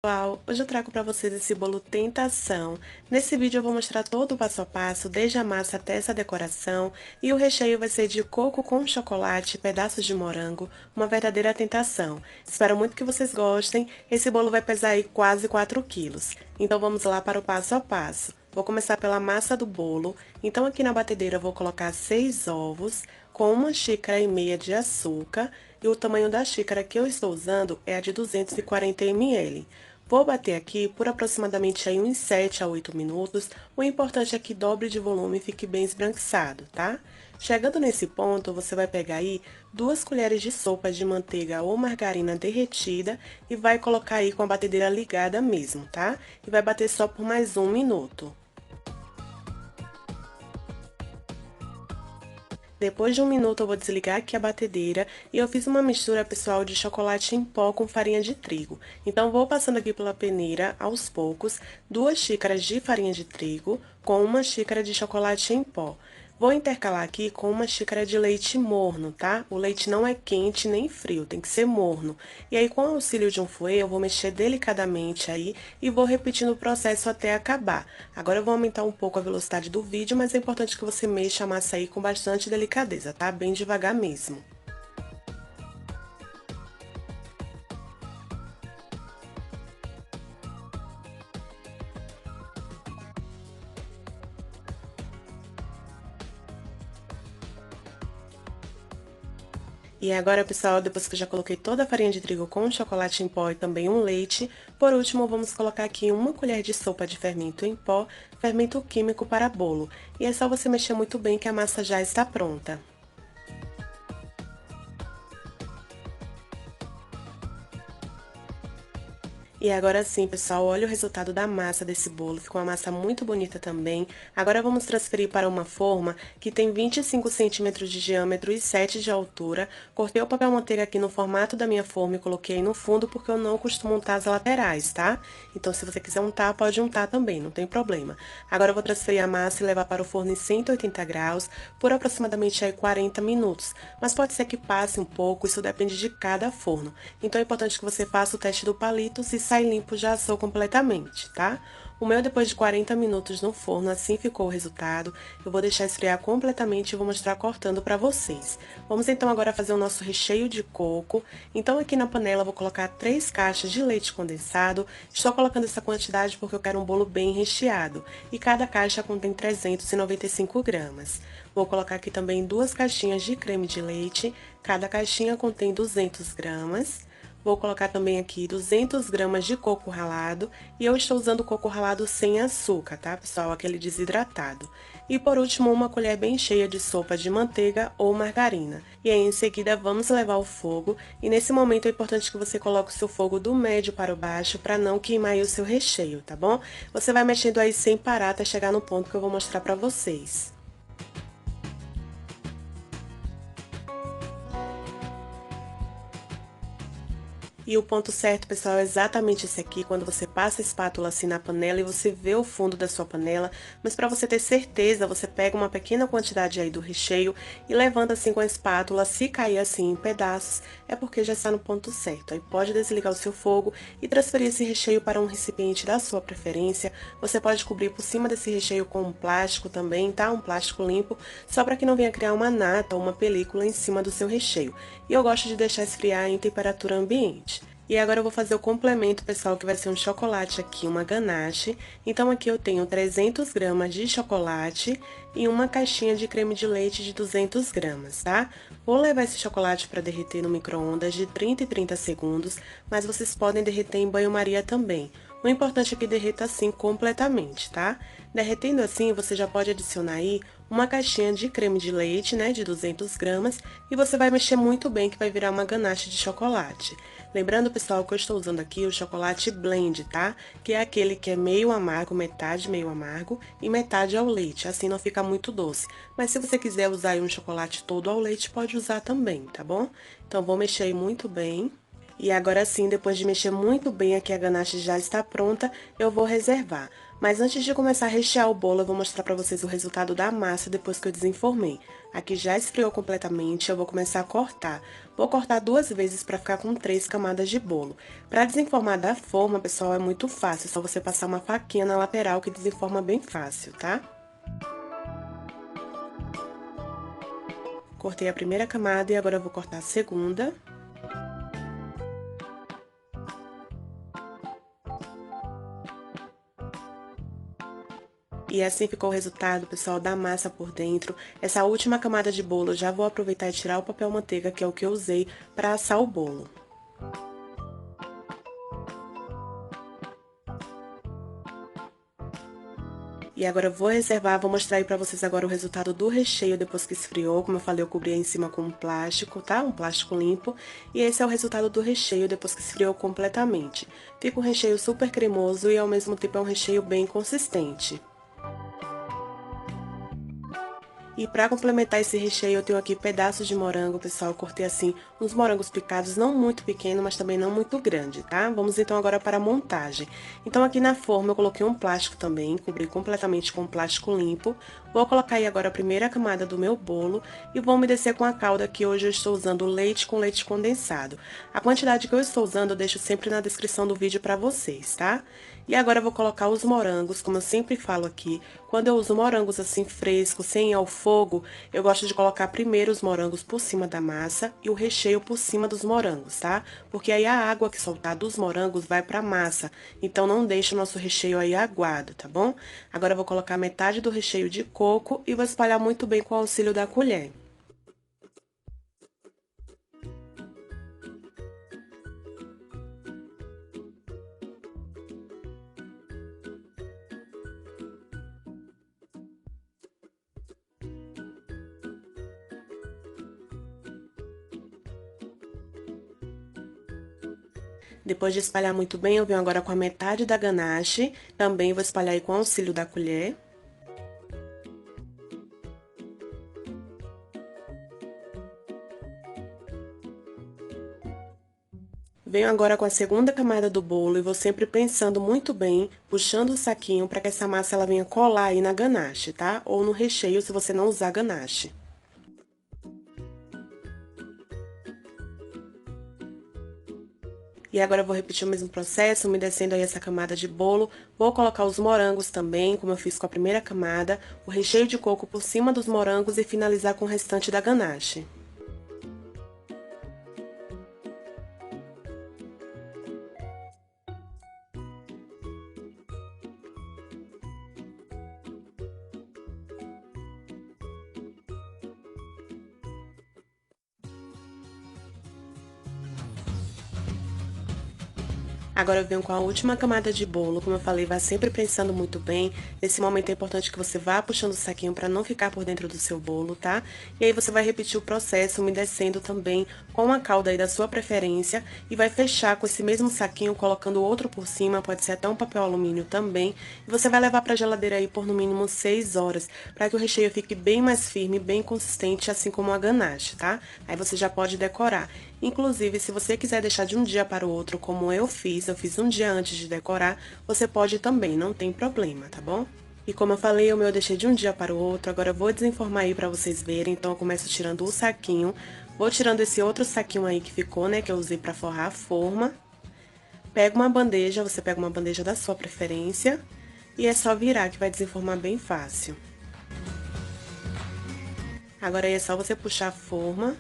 Pessoal, hoje eu trago para vocês esse bolo tentação. Nesse vídeo eu vou mostrar todo o passo a passo, desde a massa até essa decoração, e o recheio vai ser de coco com chocolate, pedaços de morango, uma verdadeira tentação. Espero muito que vocês gostem, esse bolo vai pesar aí quase 4 quilos. Então vamos lá para o passo a passo. Vou começar pela massa do bolo, então aqui na batedeira eu vou colocar 6 ovos, com 1,5 xícara de açúcar, e o tamanho da xícara que eu estou usando é a de 240 ml. Vou bater aqui por aproximadamente aí uns 7 a 8 minutos, o importante é que dobre de volume e fique bem esbranquiçado, tá? Chegando nesse ponto, você vai pegar aí 2 colheres de sopa de manteiga ou margarina derretida e vai colocar aí com a batedeira ligada mesmo, tá? E vai bater só por mais 1 minuto. Depois de 1 minuto eu vou desligar aqui a batedeira e eu fiz uma mistura, pessoal, de chocolate em pó com farinha de trigo. Então, vou passando aqui pela peneira, aos poucos, 2 xícaras de farinha de trigo com 1 xícara de chocolate em pó. Vou intercalar aqui com 1 xícara de leite morno, tá? O leite não é quente nem frio, tem que ser morno. E aí, com o auxílio de um fouet, eu vou mexer delicadamente aí e vou repetindo o processo até acabar. Agora eu vou aumentar um pouco a velocidade do vídeo, mas é importante que você mexa a massa aí com bastante delicadeza, tá? Bem devagar mesmo. E agora, pessoal, depois que eu já coloquei toda a farinha de trigo com chocolate em pó e também um leite, por último, vamos colocar aqui 1 colher de sopa de fermento em pó, fermento químico para bolo. E é só você mexer muito bem que a massa já está pronta. E agora sim, pessoal, olha o resultado da massa desse bolo, ficou uma massa muito bonita também. Agora vamos transferir para uma forma que tem 25 centímetros de diâmetro e 7 de altura. Cortei o papel manteiga aqui no formato da minha forma e coloquei no fundo porque eu não costumo untar as laterais, tá? Então, se você quiser untar, pode untar também, não tem problema. Agora eu vou transferir a massa e levar para o forno em 180 graus por aproximadamente aí 40 minutos. Mas pode ser que passe um pouco, isso depende de cada forno. Então é importante que você faça o teste do palito, se sai limpo já assou completamente, tá? O meu depois de 40 minutos no forno, assim ficou o resultado. Eu vou deixar esfriar completamente e vou mostrar cortando pra vocês. Vamos então agora fazer o nosso recheio de coco. Então aqui na panela eu vou colocar 3 caixas de leite condensado. Estou colocando essa quantidade porque eu quero um bolo bem recheado. E cada caixa contém 395 gramas. Vou colocar aqui também 2 caixinhas de creme de leite. Cada caixinha contém 200 gramas. Vou colocar também aqui 200 gramas de coco ralado, e eu estou usando coco ralado sem açúcar, tá, pessoal? Aquele desidratado. E por último, uma colher bem cheia de sopa de manteiga ou margarina. E aí, em seguida, vamos levar ao fogo, e nesse momento é importante que você coloque o seu fogo do médio para o baixo, para não queimar aí o seu recheio, tá bom? Você vai mexendo aí sem parar até chegar no ponto que eu vou mostrar pra vocês. E o ponto certo, pessoal, é exatamente esse aqui, quando você passa a espátula assim na panela e você vê o fundo da sua panela, mas para você ter certeza, você pega uma pequena quantidade aí do recheio e levanta assim com a espátula. Se cair assim em pedaços, é porque já está no ponto certo. Aí pode desligar o seu fogo e transferir esse recheio para um recipiente da sua preferência. Você pode cobrir por cima desse recheio com um plástico também, tá? Um plástico limpo, só para que não venha criar uma nata ou uma película em cima do seu recheio. E eu gosto de deixar esfriar em temperatura ambiente. E agora eu vou fazer o complemento, pessoal, que vai ser um chocolate aqui, uma ganache. Então aqui eu tenho 300 gramas de chocolate e uma caixinha de creme de leite de 200 gramas, tá? Vou levar esse chocolate para derreter no micro-ondas de 30 em 30 segundos, mas vocês podem derreter em banho-maria também. O importante é que derreta assim completamente, tá? Derretendo assim, você já pode adicionar aí uma caixinha de creme de leite, né, de 200 gramas, e você vai mexer muito bem que vai virar uma ganache de chocolate. Lembrando, pessoal, que eu estou usando aqui o chocolate blend, tá? Que é aquele que é meio amargo, metade meio amargo e metade ao leite, assim não fica muito doce. Mas se você quiser usar aí um chocolate todo ao leite, pode usar também, tá bom? Então, vou mexer aí muito bem. E agora sim, depois de mexer muito bem aqui, a ganache já está pronta, eu vou reservar. Mas antes de começar a rechear o bolo, eu vou mostrar pra vocês o resultado da massa depois que eu desenformei. Aqui já esfriou completamente, eu vou começar a cortar. Vou cortar 2 vezes para ficar com 3 camadas de bolo. Para desenformar da forma, pessoal, é muito fácil, é só você passar uma faquinha na lateral que desenforma bem fácil, tá? Cortei a primeira camada e agora eu vou cortar a segunda. E assim ficou o resultado, pessoal, da massa por dentro. Essa última camada de bolo eu já vou aproveitar e tirar o papel manteiga, que é o que eu usei para assar o bolo. E agora eu vou reservar, vou mostrar aí pra vocês agora o resultado do recheio depois que esfriou. Como eu falei, eu cobri aí em cima com um plástico, tá? Um plástico limpo. E esse é o resultado do recheio depois que esfriou completamente. Fica um recheio super cremoso e ao mesmo tempo é um recheio bem consistente. E para complementar esse recheio, eu tenho aqui pedaços de morango, pessoal. Eu cortei assim uns morangos picados, não muito pequeno, mas também não muito grande, tá? Vamos então agora para a montagem. Então aqui na forma eu coloquei um plástico também, cobri completamente com plástico limpo. Vou colocar aí agora a primeira camada do meu bolo e vou umedecer com a calda, que hoje eu estou usando leite com leite condensado. A quantidade que eu estou usando eu deixo sempre na descrição do vídeo para vocês, tá? E agora eu vou colocar os morangos, como eu sempre falo aqui, quando eu uso morangos assim frescos, sem ir ao fogo, eu gosto de colocar primeiro os morangos por cima da massa e o recheio por cima dos morangos, tá? Porque aí a água que soltar dos morangos vai pra massa, então não deixa o nosso recheio aí aguado, tá bom? Agora eu vou colocar metade do recheio de coco e vou espalhar muito bem com o auxílio da colher. Depois de espalhar muito bem, eu venho agora com a metade da ganache, também vou espalhar aí com o auxílio da colher. Venho agora com a segunda camada do bolo e vou sempre pensando muito bem, puxando o saquinho para que essa massa ela venha colar aí na ganache, tá? Ou no recheio, se você não usar ganache. E agora eu vou repetir o mesmo processo, umedecendo aí essa camada de bolo. Vou colocar os morangos também, como eu fiz com a primeira camada, o recheio de coco por cima dos morangos e finalizar com o restante da ganache. Agora eu venho com a última camada de bolo, como eu falei, vá sempre pensando muito bem. Nesse momento é importante que você vá puxando o saquinho para não ficar por dentro do seu bolo, tá? E aí você vai repetir o processo, umedecendo também com a calda aí da sua preferência e vai fechar com esse mesmo saquinho, colocando outro por cima, pode ser até um papel alumínio também. E você vai levar para a geladeira aí por no mínimo 6 horas, para que o recheio fique bem mais firme, bem consistente, assim como a ganache, tá? Aí você já pode decorar. Inclusive, se você quiser deixar de um dia para o outro, como eu fiz um dia antes de decorar, você pode também, não tem problema, tá bom? E como eu falei, o meu eu deixei de um dia para o outro, agora eu vou desenformar aí para vocês verem, então eu começo tirando o saquinho, vou tirando esse outro saquinho aí que ficou, né, que eu usei para forrar a forma. Pega uma bandeja, você pega uma bandeja da sua preferência, e é só virar que vai desenformar bem fácil. Agora aí é só você puxar a forma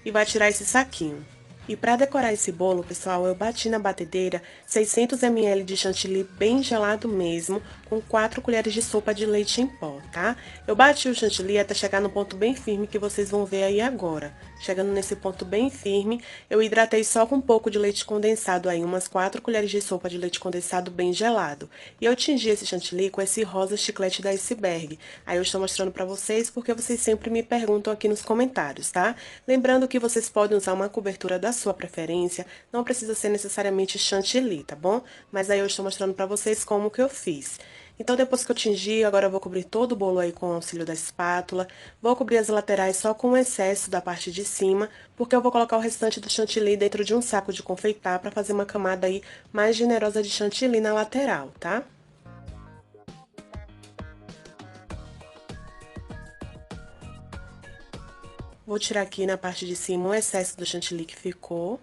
e vai tirar esse saquinho. E para decorar esse bolo, pessoal, eu bati na batedeira 600 ml de chantilly bem gelado mesmo, com 4 colheres de sopa de leite em pó, tá? Eu bati o chantilly até chegar no ponto bem firme que vocês vão ver aí agora. Chegando nesse ponto bem firme, eu hidratei só com um pouco de leite condensado aí, umas 4 colheres de sopa de leite condensado bem gelado. E eu tingi esse chantilly com esse rosa chiclete da Iceberg. Aí eu estou mostrando pra vocês porque vocês sempre me perguntam aqui nos comentários, tá? Lembrando que vocês podem usar uma cobertura da sua preferência, não precisa ser necessariamente chantilly, tá bom? Mas aí eu estou mostrando pra vocês como que eu fiz. Então, depois que eu tingi, agora eu vou cobrir todo o bolo aí com o auxílio da espátula. Vou cobrir as laterais só com o excesso da parte de cima, porque eu vou colocar o restante do chantilly dentro de um saco de confeitar para fazer uma camada aí mais generosa de chantilly na lateral, tá? Vou tirar aqui na parte de cima o excesso do chantilly que ficou.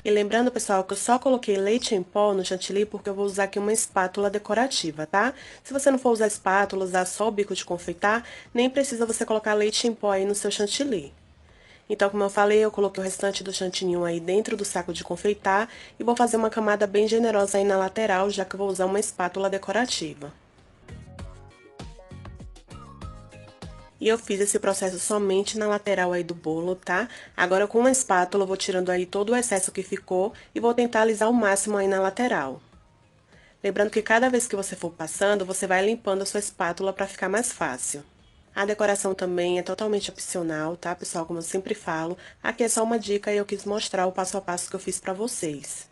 E lembrando, pessoal, que eu só coloquei leite em pó no chantilly porque eu vou usar aqui uma espátula decorativa, tá? Se você não for usar espátula, usar só o bico de confeitar, nem precisa você colocar leite em pó aí no seu chantilly. Então, como eu falei, eu coloquei o restante do chantilly aí dentro do saco de confeitar e vou fazer uma camada bem generosa aí na lateral, já que eu vou usar uma espátula decorativa. E eu fiz esse processo somente na lateral aí do bolo, tá? Agora, com uma espátula, eu vou tirando aí todo o excesso que ficou e vou tentar alisar o máximo aí na lateral. Lembrando que cada vez que você for passando, você vai limpando a sua espátula para ficar mais fácil. A decoração também é totalmente opcional, tá, pessoal? Como eu sempre falo, aqui é só uma dica e eu quis mostrar o passo a passo que eu fiz pra vocês.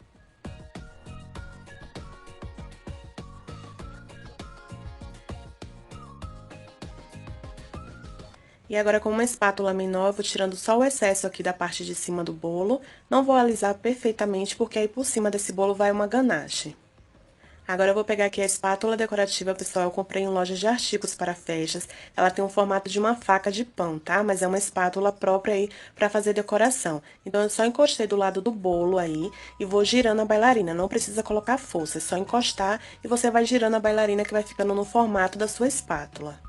E agora, com uma espátula menor, eu vou tirando só o excesso aqui da parte de cima do bolo. Não vou alisar perfeitamente, porque aí por cima desse bolo vai uma ganache. Agora eu vou pegar aqui a espátula decorativa, pessoal, eu comprei em lojas de artigos para festas. Ela tem um formato de uma faca de pão, tá? Mas é uma espátula própria aí para fazer decoração. Então eu só encostei do lado do bolo aí e vou girando a bailarina. Não precisa colocar força, é só encostar e você vai girando a bailarina que vai ficando no formato da sua espátula.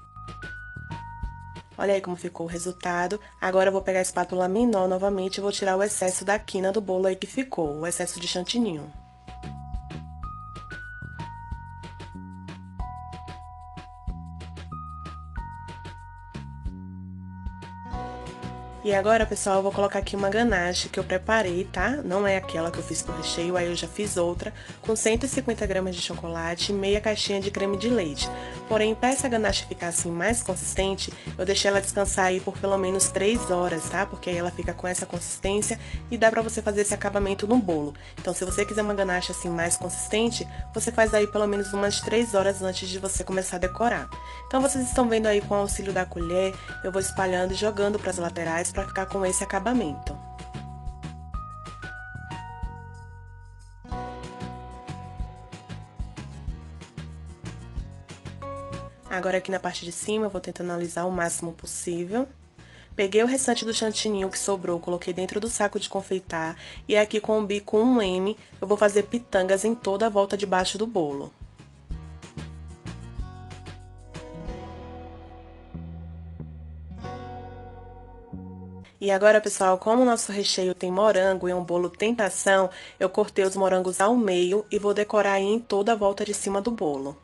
Olha aí como ficou o resultado. Agora eu vou pegar a espátula menor novamente e vou tirar o excesso da quina do bolo aí que ficou, o excesso de chantininho. E agora, pessoal, eu vou colocar aqui uma ganache que eu preparei, tá? Não é aquela que eu fiz pro recheio, aí eu já fiz outra, com 150 gramas de chocolate e meia caixinha de creme de leite. Porém, para essa ganache ficar assim mais consistente, eu deixei ela descansar aí por pelo menos 3 horas, tá? Porque aí ela fica com essa consistência e dá pra você fazer esse acabamento no bolo. Então, se você quiser uma ganache assim mais consistente, você faz aí pelo menos umas 3 horas antes de você começar a decorar. Então, vocês estão vendo aí com o auxílio da colher, eu vou espalhando e jogando para as laterais para ficar com esse acabamento. Agora aqui na parte de cima eu vou tentando alisar o máximo possível. Peguei o restante do chantininho que sobrou, coloquei dentro do saco de confeitar e aqui com o bico 1M eu vou fazer pitangas em toda a volta de baixo do bolo. E agora, pessoal, como o nosso recheio tem morango e é um bolo tentação, eu cortei os morangos ao meio e vou decorar aí em toda a volta de cima do bolo.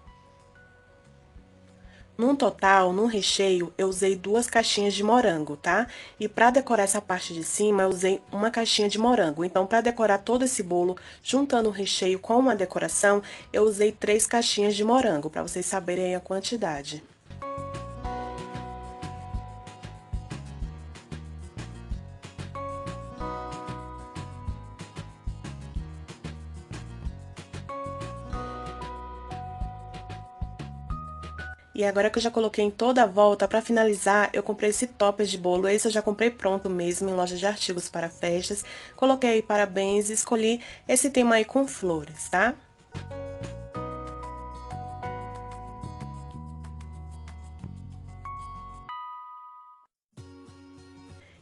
Num total, no recheio, eu usei 2 caixinhas de morango, tá? E pra decorar essa parte de cima, eu usei uma caixinha de morango. Então, pra decorar todo esse bolo, juntando o recheio com a decoração, eu usei 3 caixinhas de morango, pra vocês saberem a quantidade. E agora que eu já coloquei em toda a volta, pra finalizar, eu comprei esse topper de bolo. Esse eu já comprei pronto mesmo, em loja de artigos para festas. Coloquei aí parabéns e escolhi esse tema aí com flores, tá?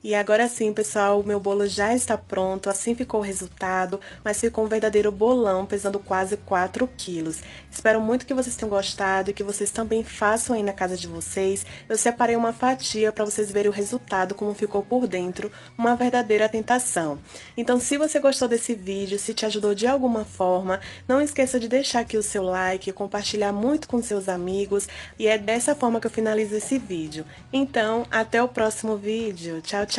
E agora sim, pessoal, o meu bolo já está pronto, assim ficou o resultado, mas ficou um verdadeiro bolão, pesando quase 4 quilos. Espero muito que vocês tenham gostado e que vocês também façam aí na casa de vocês. Eu separei uma fatia para vocês verem o resultado, como ficou por dentro, uma verdadeira tentação. Então, se você gostou desse vídeo, se te ajudou de alguma forma, não esqueça de deixar aqui o seu like, compartilhar muito com seus amigos, e é dessa forma que eu finalizo esse vídeo. Então, até o próximo vídeo. Tchau, tchau!